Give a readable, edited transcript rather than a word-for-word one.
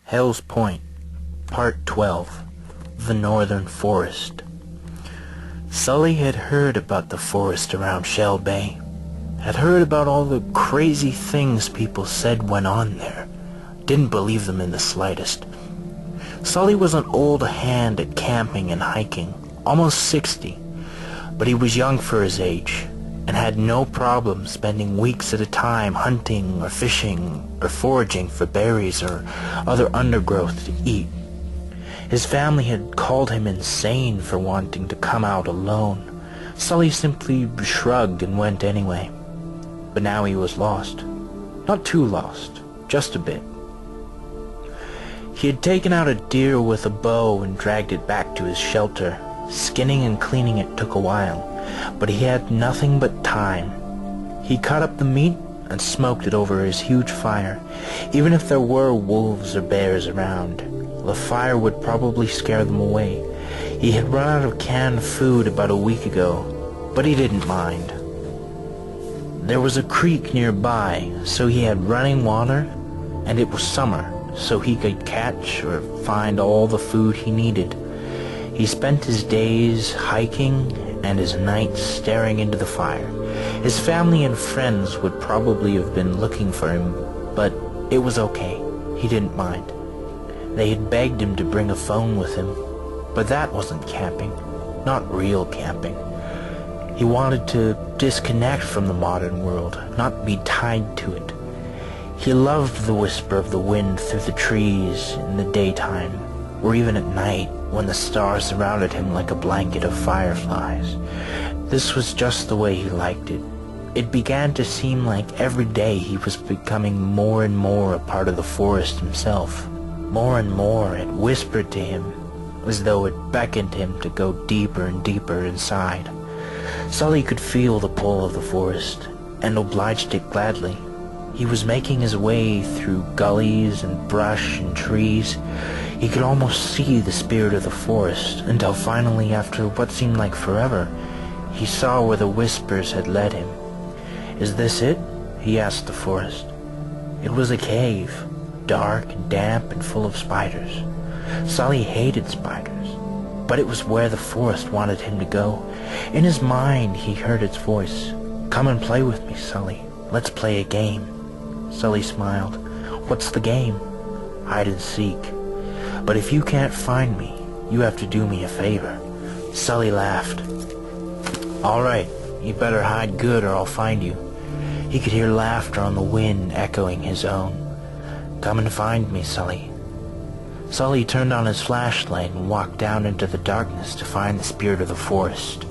Hell's Point, Part 12, The Northern Forest. Sully had heard about the forest around Shell Bay, had heard about all the crazy things people said went on there. Didn't believe them in the slightest. Sully was an old hand at camping and hiking, almost 60, but he was young for his age, and had no problem spending weeks at a time hunting or fishing or foraging for berries or other undergrowth to eat. His family had called him insane for wanting to come out alone. Sully simply shrugged and went anyway. But now he was lost. Not too lost, just a bit. He had taken out a deer with a bow and dragged it back to his shelter. Skinning and cleaning it took a while, but he had nothing but time. He cut up the meat and smoked it over his huge fire. Even if there were wolves or bears around, the fire would probably scare them away. He had run out of canned food about a week ago, but he didn't mind. There was a creek nearby, so he had running water, and it was summer, so he could catch or find all the food he needed. He spent his days hiking and his nights staring into the fire. His family and friends would probably have been looking for him, but it was okay. He didn't mind. They had begged him to bring a phone with him, but that wasn't camping, not real camping. He wanted to disconnect from the modern world, not be tied to it. He loved the whisper of the wind through the trees in the daytime, or even at night when the stars surrounded him like a blanket of fireflies. This was just the way he liked it. It began to seem like every day he was becoming more and more a part of the forest himself. More and more it whispered to him, as though it beckoned him to go deeper and deeper inside. Sully could feel the pull of the forest, and obliged it gladly. He was making his way through gullies and brush and trees. He could almost see the spirit of the forest, until finally, after what seemed like forever, he saw where the whispers had led him. "Is this it?" he asked the forest. It was a cave, dark and damp and full of spiders. Sully hated spiders, but it was where the forest wanted him to go. In his mind he heard its voice. "Come and play with me, Sully. Let's play a game." Sully smiled. "What's the game?" "Hide and seek. But if you can't find me, you have to do me a favor." Sully laughed. "All right, you better hide good or I'll find you." He could hear laughter on the wind echoing his own. "Come and find me, Sully." Sully turned on his flashlight and walked down into the darkness to find the spirit of the forest.